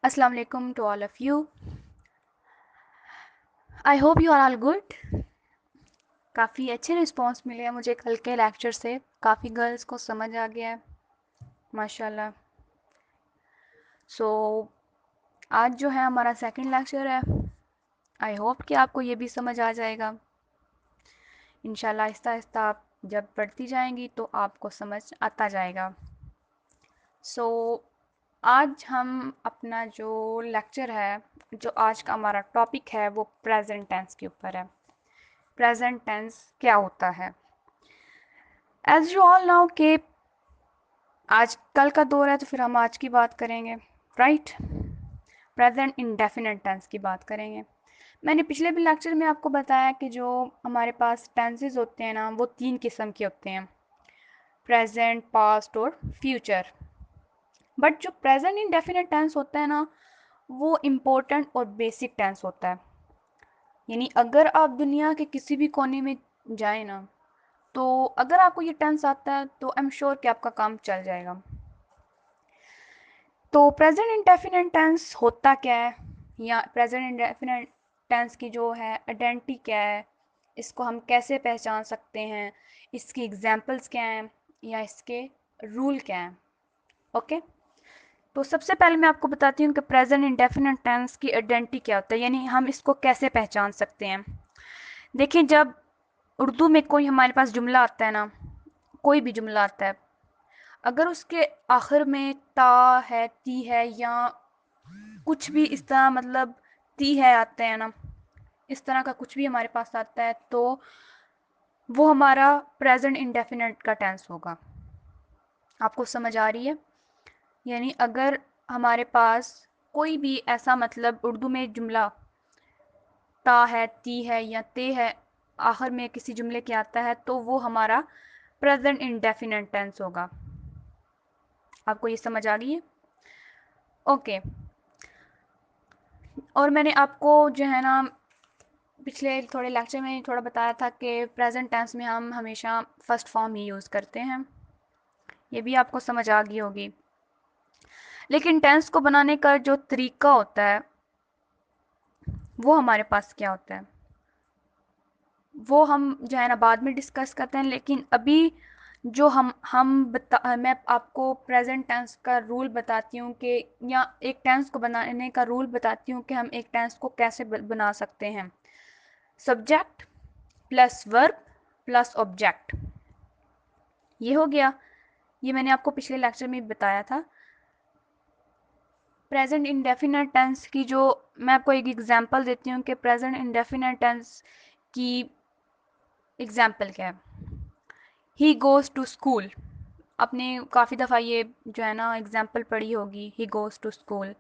Assalamu alaikum to all of you. I hope you are all good. काफ़ी अच्छे response मिले हैं मुझे कल के लेक्चर से। काफ़ी गर्ल्स को समझ आ गया है माशाल्लाह। सो आज जो है हमारा सेकंड लेक्चर है। आई होप कि आपको ये भी समझ आ जाएगा। इंशाल्लाह आहिस्ता आहिस्ता आप जब पढ़ती जाएंगी तो आपको समझ आता जाएगा। सो आज हम अपना जो लेक्चर है, जो आज का हमारा टॉपिक है, वो प्रेजेंट टेंस के ऊपर है। प्रेजेंट टेंस क्या होता है? एज यू ऑल नाउ के आज कल का दौर है तो फिर हम आज की बात करेंगे, राइट? प्रेजेंट इंडेफिनिट टेंस की बात करेंगे। मैंने पिछले भी लेक्चर में आपको बताया कि जो हमारे पास टेंसेस होते हैं ना, वो 3 किस्म के होते हैं, प्रेजेंट, पास्ट और फ्यूचर। बट जो प्रेजेंट इंडेफिनिट टेंस होता है ना, वो इम्पोर्टेंट और बेसिक टेंस होता है। यानी अगर आप दुनिया के किसी भी कोने में जाएं ना, तो अगर आपको ये टेंस आता है तो आई एम श्योर कि आपका काम चल जाएगा। तो प्रेजेंट इंडेफिनिट टेंस होता क्या है, या प्रेजेंट इंडेफिनिट टेंस की जो है आइडेंटिटी क्या है, इसको हम कैसे पहचान सकते हैं, इसकी एग्जांपल्स क्या हैं, या इसके रूल क्या हैं? ओके। तो सबसे पहले मैं आपको बताती हूँ कि प्रेजेंट इंडेफिनिट टेंस की आइडेंटिटी क्या होता है, यानी हम इसको कैसे पहचान सकते हैं। देखिए, जब उर्दू में कोई हमारे पास जुमला आता है ना, कोई भी जुमला आता है, अगर उसके आखिर में ता है, ती है, या कुछ भी इस तरह, मतलब ती है आते हैं ना, इस तरह का कुछ भी हमारे पास आता है, तो वो हमारा प्रेजेंट इंडेफिनिट का टेंस होगा। आपको समझ आ रही है? यानी अगर हमारे पास कोई भी ऐसा, मतलब उर्दू में जुमला ता है, ती है या ते है, आखिर में किसी जुमले के आता है, तो वो हमारा प्रेजेंट इंडेफिनिट टेंस होगा। आपको ये समझ आ गई है? ओके। और मैंने आपको जो है ना पिछले थोड़े लेक्चर में थोड़ा बताया था कि प्रेजेंट टेंस में हम हमेशा फर्स्ट फॉर्म ही यूज़ करते हैं। ये भी आपको समझ आ गई होगी। लेकिन टेंस को बनाने का जो तरीका होता है, वो हमारे पास क्या होता है, वो हम जो है ना बाद में डिस्कस करते हैं। लेकिन अभी जो मैं आपको प्रेजेंट टेंस का रूल बताती हूँ कि, या एक टेंस को बनाने का रूल बताती हूँ कि हम एक टेंस को कैसे बना सकते हैं। Subject plus verb plus object, ये हो गया। ये मैंने आपको पिछले लेक्चर में बताया था। प्रेजेंट इंडेफिनिट टेंस की जो, मैं आपको एक एग्जांपल देती हूँ कि प्रेजेंट इंडेफिनिट टेंस की एग्जांपल क्या है। ही गोज़ टू स्कूल, आपने काफ़ी दफ़ा ये जो है ना एग्जांपल पढ़ी होगी। ही गोज़ टू स्कूल,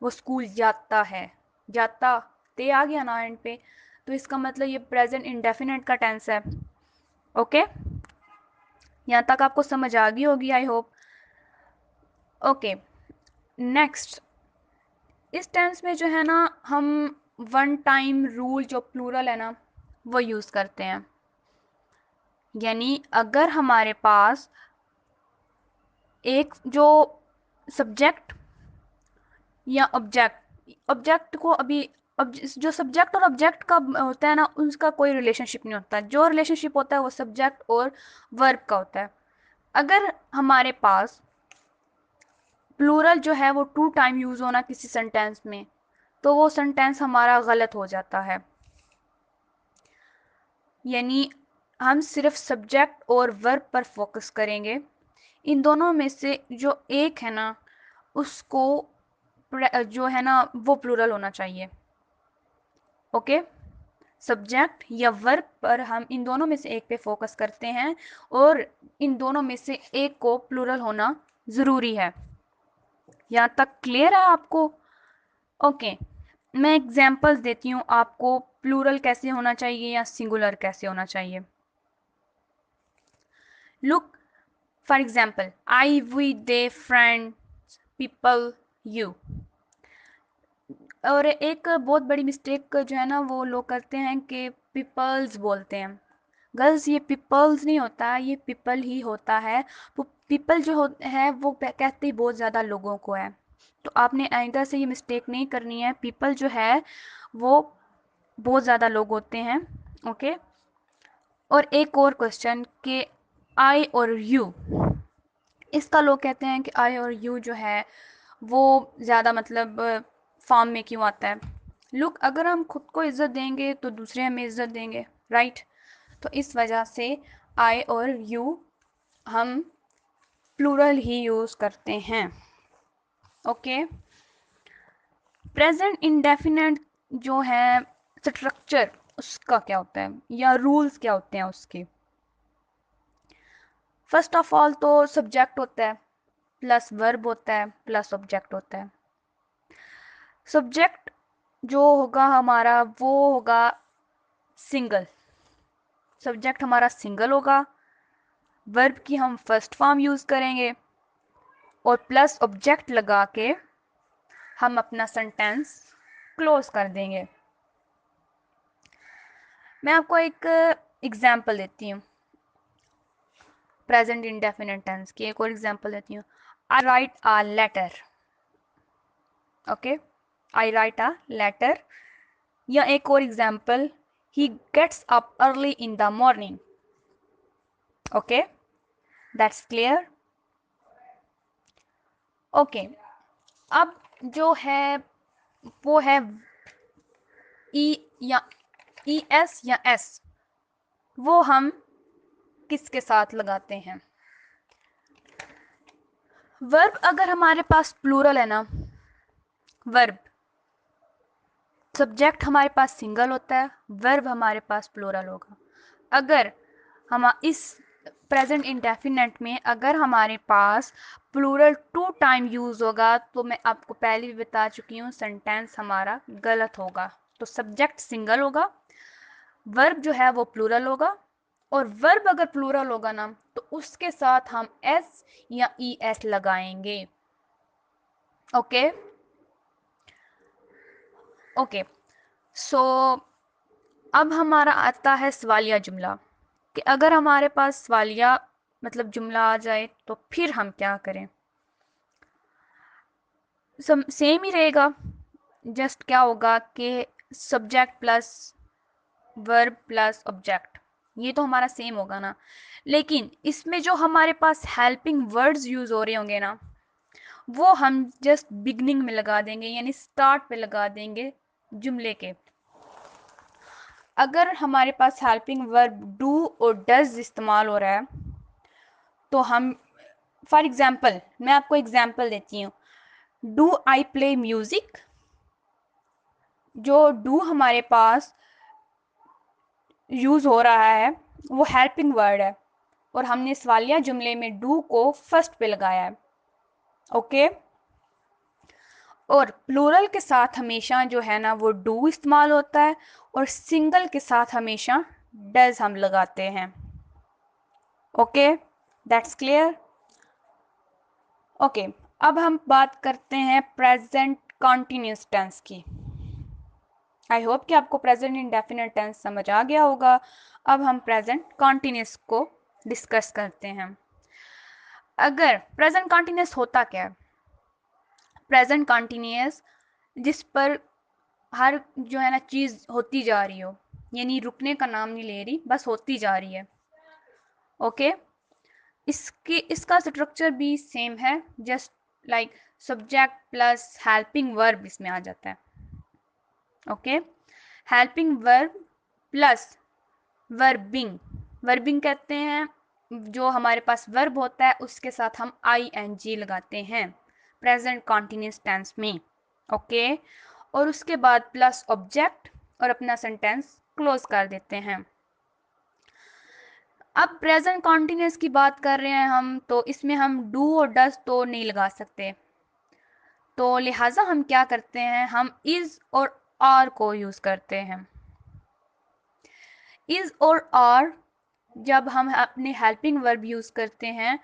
वो स्कूल जाता है। जाता ते आ गया ना एंड पे, तो इसका मतलब ये प्रेजेंट इंडेफिनिट का टेंस है। ओके, यहाँ तक आपको समझ आ गई होगी, आई होप। ओके, नेक्स्ट, इस टेंस में जो है ना हम वन टाइम रूल, जो प्लूरल है ना, वो यूज़ करते हैं। यानी अगर हमारे पास एक जो सब्जेक्ट या ऑब्जेक्ट, ऑब्जेक्ट को अभी जो सब्जेक्ट और ऑब्जेक्ट का होता है ना, उसका कोई रिलेशनशिप नहीं होता। जो रिलेशनशिप होता है वो सब्जेक्ट और वर्ब का होता है। अगर हमारे पास प्लूरल जो है वो टू टाइम यूज़ होना किसी सेंटेंस में, तो वो सेंटेंस हमारा गलत हो जाता है। यानी हम सिर्फ सब्जेक्ट और वर्ब पर फोकस करेंगे। इन दोनों में से जो एक है ना, उसको जो है ना वो प्लूरल होना चाहिए। ओके, सब्जेक्ट या वर्ब पर हम इन दोनों में से एक पे फोकस करते हैं, और इन दोनों में से एक को प्लूरल होना ज़रूरी है। यहाँ तक क्लियर है आपको? ओके, मैं एग्जांपल्स देती हूँ आपको, प्लूरल कैसे होना चाहिए या सिंगुलर कैसे होना चाहिए। Look, for example, I, we, they, friends, people, you. और एक बहुत बड़ी मिस्टेक जो है ना वो लोग करते हैं कि पीपल्स बोलते हैं। गर्ल्स, ये पीपल्स नहीं होता, ये पीपल ही होता है। वो पीपल जो है वो कहते ही बहुत ज़्यादा लोगों को है। तो आपने आइंदा से ये मिस्टेक नहीं करनी है। पीपल जो है वो बहुत ज़्यादा लोग होते हैं। ओके। और एक और क्वेश्चन कि आई और यू, इसका लोग कहते हैं कि आई और यू जो है वो ज़्यादा मतलब फॉर्म में क्यों आता है। लुक, अगर हम खुद को इज़्ज़त देंगे तो दूसरे हमें इज़्ज़त देंगे, राइट। तो इस वजह से आई और यू हम प्लूरल ही यूज़ करते हैं। ओके। प्रेजेंट इंडेफिनेट जो है स्ट्रक्चर, उसका क्या होता है या रूल्स क्या होते हैं उसके। फर्स्ट ऑफ ऑल तो सब्जेक्ट होता है, प्लस वर्ब होता है, प्लस ऑब्जेक्ट होता है। सब्जेक्ट जो होगा हमारा वो होगा सिंगल, सब्जेक्ट हमारा सिंगल होगा। वर्ब की हम फर्स्ट फॉर्म यूज़ करेंगे और प्लस ऑब्जेक्ट लगा के हम अपना सेंटेंस क्लोज कर देंगे। मैं आपको एक एग्जांपल देती हूँ प्रेजेंट इंडेफिनिट टेंस की, एक और एग्जांपल देती हूँ। I write a letter. Okay, I write a letter. या एक और example, he gets up early in the morning. Okay, that's clear. Okay, अब जो है वो है ई या ई एस या एस, वो हम किसके साथ लगाते हैं। वर्ब अगर हमारे पास प्लूरल है ना, वर्ब, सब्जेक्ट हमारे पास सिंगल होता है, वर्ब हमारे पास प्लूरल होगा। अगर हम इस प्रेजेंट इंडेफिनेट में अगर हमारे पास प्लूरल 2 टाइम यूज होगा तो मैं आपको पहले भी बता चुकी हूँ सेंटेंस हमारा गलत होगा। तो सब्जेक्ट सिंगल होगा, वर्ब जो है वो प्लूरल होगा, और वर्ब अगर प्लूरल होगा ना तो उसके साथ हम एस या ई एस लगाएंगे। Okay okay. सो अब हमारा आता है सवालिया जुमला, कि अगर हमारे पास सवालिया मतलब जुमला आ जाए तो फिर हम क्या करें। सेम ही रहेगा, जस्ट क्या होगा कि subject plus verb plus object, ये तो हमारा सेम होगा ना। लेकिन इसमें जो हमारे पास हेल्पिंग वर्ड्स यूज हो रहे होंगे ना, वो हम जस्ट बिगनिंग में लगा देंगे, यानी स्टार्ट पे लगा देंगे जुमले के। अगर हमारे पास हेल्पिंग वर्ब डू और डज इस्तेमाल हो रहा है तो हम, फॉर एग्जाम्पल मैं आपको एग्जाम्पल देती हूँ, डू आई प्ले म्यूजिक। जो डू हमारे पास यूज हो रहा है वो हेल्पिंग वर्ड है, और हमने सवालिया जुमले में डू को फर्स्ट पे लगाया है। ओके। और प्लूरल के साथ हमेशा जो है ना वो डू इस्तेमाल होता है, और सिंगल के साथ हमेशा डज हम लगाते हैं। Okay, that's clear. ओके, अब हम बात करते हैं प्रेजेंट कॉन्टिन्यूस टेंस की। आई होप कि आपको प्रेजेंट इंडेफिनिट टेंस समझ आ गया होगा। अब हम प्रेजेंट कॉन्टिन्यूस को डिस्कस करते हैं। अगर प्रेजेंट कॉन्टिन्यूस होता क्या है, प्रेजेंट कॉन्टिन्यूस जिस पर हर जो है ना चीज़ होती जा रही हो, यानी रुकने का नाम नहीं ले रही, बस होती जा रही है। ओके। इसकी इसका स्ट्रक्चर भी सेम है, just like subject plus helping verb इसमें आ जाता है। Okay, helping verb plus verbing. Verbing कहते हैं जो हमारे पास वर्ब होता है उसके साथ हम आई एन जी लगाते हैं प्रेजेंट कॉन्टिन्यूस टेंस में। ओके, और उसके बाद प्लस ऑब्जेक्ट और अपना सेंटेंस क्लोज कर देते हैं। अब प्रेजेंट कॉन्टिन्यूस की बात कर रहे हैं हम, तो इसमें हम डू और डज तो नहीं लगा सकते, तो लिहाजा हम क्या करते हैं, हम इज और आर को यूज करते हैं। इज और आर जब हम अपने हेल्पिंग वर्ब यूज करते हैं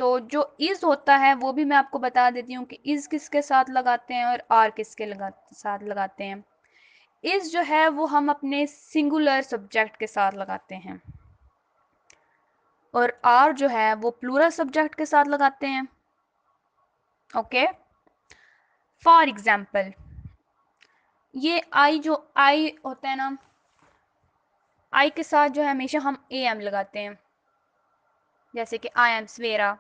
तो जो इज होता है वो भी मैं आपको बता देती हूँ कि इज किसके साथ लगाते हैं और आर किसके साथ लगाते हैं। इज जो है वो हम अपने सिंगुलर सब्जेक्ट के साथ लगाते हैं, और आर जो है वो प्लूरल सब्जेक्ट के साथ लगाते हैं। ओके, फॉर एग्जाम्पल, ये आई जो आई होता है ना, आई के साथ जो है हमेशा हम ए एम लगाते हैं, जैसे कि आई एम सवेरा,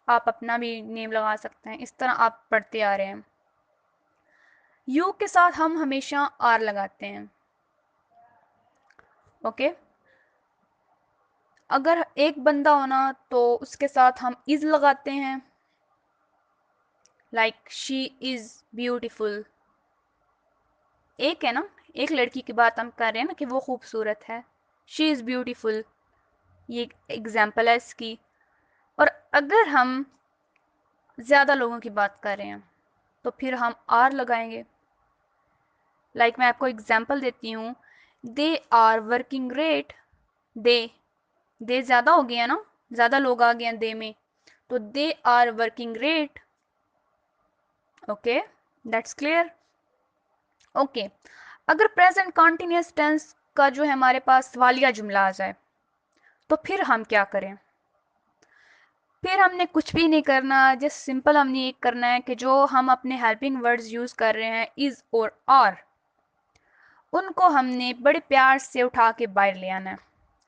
आप अपना भी नेम लगा सकते हैं, इस तरह आप पढ़ते आ रहे हैं। यू के साथ हम हमेशा आर लगाते हैं। ओके, अगर एक बंदा होना तो उसके साथ हम इज लगाते हैं, लाइक शी इज ब्यूटीफुल। एक है ना, एक लड़की की बात हम कर रहे हैं ना कि वो खूबसूरत है, शी इज ब्यूटीफुल, ये एग्जाम्पल है इसकी। और अगर हम ज्यादा लोगों की बात कर रहे हैं तो फिर हम आर लगाएंगे। लाइक मैं आपको एग्जाम्पल देती हूँ, दे आर वर्किंग ग्रेट। दे ज्यादा हो गया ना, ज्यादा लोग आ गए हैं दे में, तो they are working great. Okay, that's clear. Okay, अगर प्रेजेंट कॉन्टिन्यूस टेंस का जो है हमारे पास सवालिया जुमला आ जाए तो फिर हम क्या करें? फिर हमने कुछ भी नहीं करना, जस्ट सिंपल हमने एक करना है कि जो हम अपने हेल्पिंग वर्ड्स यूज कर रहे हैं इज और आर, उनको हमने बड़े प्यार से उठा के बाहर ले आना है,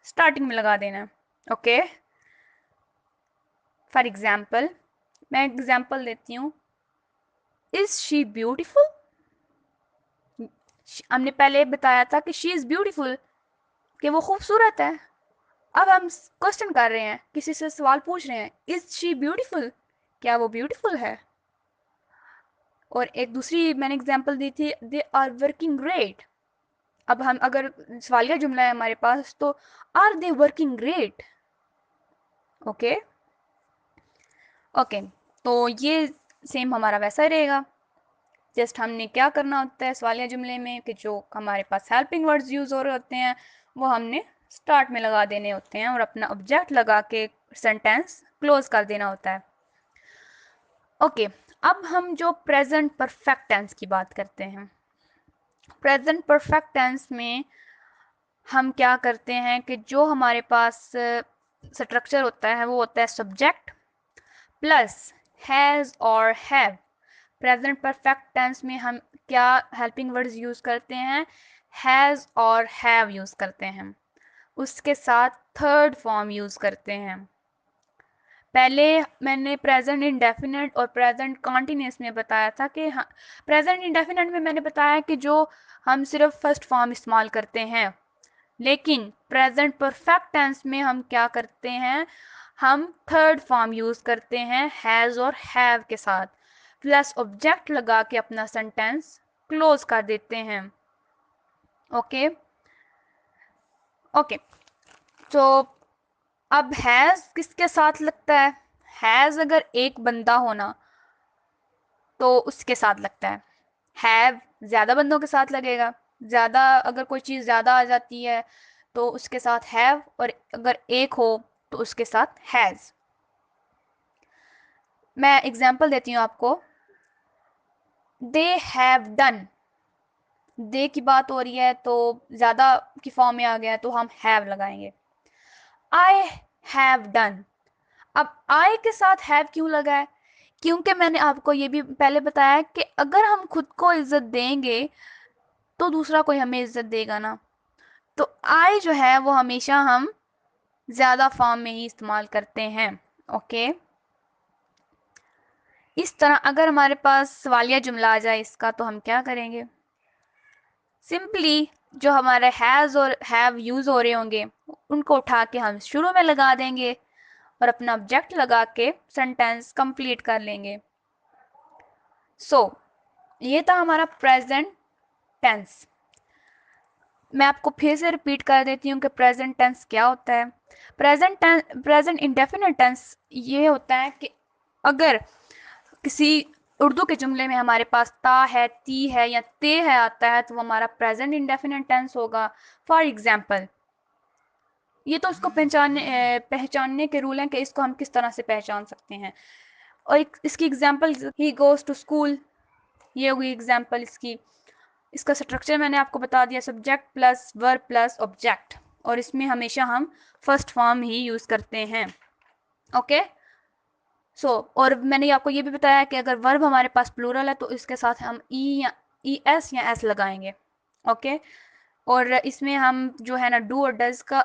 स्टार्टिंग में लगा देना है। ओके, फॉर एग्जाम्पल मैं एग्जाम्पल देती हूँ, इज शी ब्यूटीफुल। हमने पहले बताया था कि शी इज ब्यूटीफुल, कि वो खूबसूरत है। अब हम क्वेश्चन कर रहे हैं, किसी से सवाल पूछ रहे हैं, इज शी ब्यूटीफुल, क्या वो ब्यूटीफुल है? और एक दूसरी मैंने एग्जांपल दी थी, दे आर वर्किंग ग्रेट। अब हम अगर सवालिया जुमला है हमारे पास तो are they working great. Okay okay, तो ये सेम हमारा वैसा ही रहेगा। जस्ट हमने क्या करना होता है सवालिया जुमले में कि जो हमारे पास हेल्पिंग वर्ड्स यूज हो रहे होते हैं वो हमने स्टार्ट में लगा देने होते हैं और अपना ऑब्जेक्ट लगा के सेंटेंस क्लोज कर देना होता है। ओके, अब हम जो प्रेजेंट परफेक्ट टेंस की बात करते हैं, प्रेजेंट परफेक्ट टेंस में हम क्या करते हैं कि जो हमारे पास स्ट्रक्चर होता है वो होता है सब्जेक्ट प्लस हैज़ और हैव। प्रेजेंट परफेक्ट टेंस में हम क्या हेल्पिंग वर्ड्स यूज करते हैं? हैज़ और हैव यूज करते हैं, उसके साथ थर्ड फॉर्म यूज करते हैं। पहले मैंने प्रेजेंट इंडेफिनिट और प्रेजेंट कॉन्टिन्यूस में बताया था कि प्रेजेंट इंडेफिनिट में मैंने बताया कि जो हम सिर्फ फर्स्ट फॉर्म इस्तेमाल करते हैं, लेकिन प्रेजेंट परफेक्ट टेंस में हम क्या करते हैं, हम थर्ड फॉर्म यूज करते हैं हैज और हैव के साथ, प्लस ऑब्जेक्ट लगा के अपना सेंटेंस क्लोज कर देते हैं। ओके ओके, तो अब हैज किसके साथ लगता है? हैज अगर एक बंदा होना तो उसके साथ लगता है, हैव ज्यादा बंदों के साथ लगेगा, ज्यादा अगर कोई चीज ज्यादा आ जाती है तो उसके साथ हैव, और अगर एक हो तो उसके साथ हैज। मैं एग्जांपल देती हूँ आपको, दे हैव डन। दे की बात हो रही है तो ज्यादा की फॉर्म में आ गया तो हम हैव लगाएंगे। I have done. अब आई के साथ हैव क्यों लगा है? क्योंकि मैंने आपको ये भी पहले बताया कि अगर हम खुद को इज्जत देंगे तो दूसरा कोई हमें इज्जत देगा ना। तो आई जो है वो हमेशा हम ज्यादा फॉर्म में ही इस्तेमाल करते हैं। ओके, इस तरह अगर हमारे पास सवालिया जुमला आ जाए इसका तो हम क्या करेंगे? सिंपली जो हमारे हैज और हैव यूज हो रहे होंगे उनको उठा के हम शुरू में लगा देंगे और अपना ऑब्जेक्ट लगा के सेंटेंस कंप्लीट कर लेंगे। सो ये था हमारा प्रेजेंट टेंस। मैं आपको फिर से रिपीट कर देती हूँ कि प्रेजेंट टेंस क्या होता है। प्रेजेंट इंडेफिनिट टेंस ये होता है कि अगर किसी उर्दू के जुमले में हमारे पास ता है, ती है या ते है आता है तो वो हमारा प्रेजेंट इंडेफिनिट टेंस होगा। फॉर एग्जाम्पल, ये तो इसको पहचानने के रूल हैं कि इसको हम किस तरह से पहचान सकते हैं। और इसकी example, he goes to school, ये होगी एग्जाम्पल इसकी। इसका स्ट्रक्चर मैंने आपको बता दिया, subject plus verb plus object, और इसमें हमेशा हम फर्स्ट फॉर्म ही यूज करते हैं। ओके, और मैंने आपको ये भी बताया कि अगर वर्ब हमारे पास प्लूरल है तो इसके साथ हम ई एस या एस लगाएंगे। ओके। और इसमें हम जो है ना डू और डज का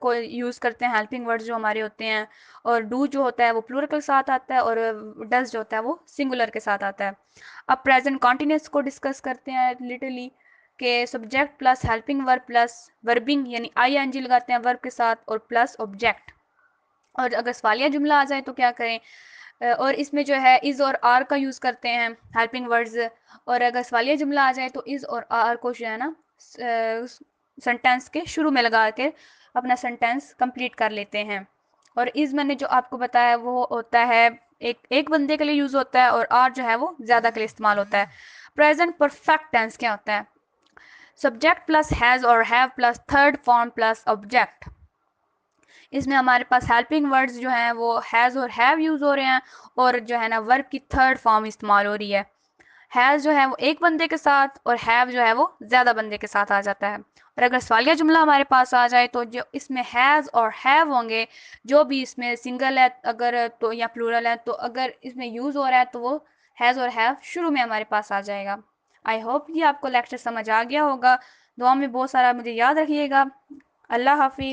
को यूज़ करते हैं, हेल्पिंग वर्ड्स जो हमारे होते हैं। और डू जो होता है वो प्लूरल के साथ आता है, और डज जो होता है वो सिंगुलर के साथ आता है। अब प्रेजेंट कॉन्टिन्यूस को डिस्कस करते हैं लिटरली, के subject plus helping verb plus verbing यानी आई एन जी लगाते हैं वर्ब के साथ, और प्लस ऑब्जेक्ट। और अगर सवालिया जुमला आ जाए तो क्या करें, और इसमें जो है इज़ और आर का यूज़ करते हैं हेल्पिंग वर्ड्स। और अगर सवालिया जुमला आ जाए तो इज़ और आर को जो है ना सेंटेंस के शुरू में लगा के अपना सेंटेंस कंप्लीट कर लेते हैं। और इज़ मैंने जो आपको बताया वो होता है एक एक बंदे के लिए यूज़ होता है, और आर जो है वो ज़्यादा के लिए इस्तेमाल होता है। प्रेजेंट परफेक्ट टेंस क्या होता है, सब्जेक्ट प्लस हैज़ और have plus third form plus object. इसमें हमारे पास हेल्पिंग वर्ड्स जो हैं वो हैज़ और हैव यूज़ हो रहे हैं, और जो है ना वर्ब की थर्ड फॉर्म इस्तेमाल हो रही है। हैज़ जो है वो एक बंदे के साथ, और हैव जो है वो ज़्यादा बंदे के साथ आ जाता है। और अगर सवालिया जुमला हमारे पास आ जाए तो जो इसमें हैज़ और हैव होंगे, जो भी इसमें सिंगल है अगर तो या प्लूरल है, तो अगर इसमें यूज़ हो रहा है तो वो हैज़ और हैव शुरू में हमारे पास आ जाएगा। आई होप ये आपको लेक्चर समझ आ गया होगा। दुआ में बहुत सारा मुझे याद रखिएगा। अल्लाह हाफिज़।